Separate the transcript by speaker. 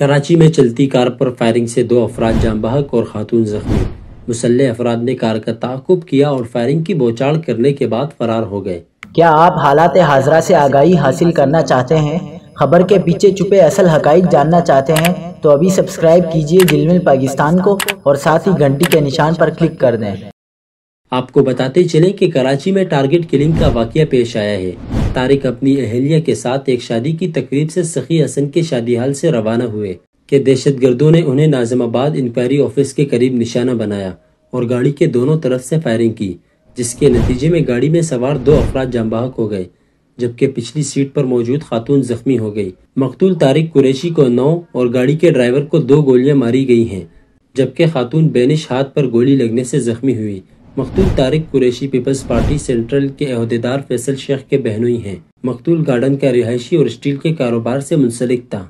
Speaker 1: کراچی میں چلتی کار پر فائرنگ سے 2 افراد جاں بحق اور خاتون زخمی۔ مسلح افراد نے کار کا تعاقب کیا اور فائرنگ کی بوچھاڑ کرنے کے بعد فرار ہو گئے۔
Speaker 2: کیا آپ حالات حاضرہ سے آگاہی حاصل کرنا چاہتے ہیں؟ خبر کے پیچھے چھپے اصل حقائق جاننا چاہتے ہیں تو ابھی سبسکرائب کیجئے دل مل پاکستان کو اور ساتھ ہی گھنٹی کے نشان پر کلک کر دیں۔
Speaker 1: آپ کو بتاتے چلیں کہ کراچی میں ٹارگٹ کلنگ کا واقعہ پیش آیا ہے۔ طارق اپنی اہلیہ کے ساتھ ایک شادی کی تقریب سے سخی حسن کے شادی حال سے روانہ ہوئے کہ دہشت گردوں نے انہیں ناظم آباد انکوائری آفس کے قریب نشانہ بنایا اور گاڑی کے دونوں طرف سے فائرنگ کی، جس کے نتیجے میں گاڑی میں سوار 2 افراد جاں بحق ہو گئے جبکہ پچھلی سیٹ پر موجود خاتون زخمی ہو گئی۔ مقتول طارق قریشی کو 9 اور گاڑی کے ڈرائیور کو 2 گولیاں ماری گئی ہیں جبکہ خاتون بینش ہاتھ پر گولی لگنے سے زخمی ہوئی۔ مقتول طارق قریشی پیپلز پارٹی سینٹرل کے عہدیدار فیصل شیخ کے بہنوئی ہیں۔ مقتول گارڈن کا رہائشی اور اسٹیل کے کاروبار سے منسلک تھا۔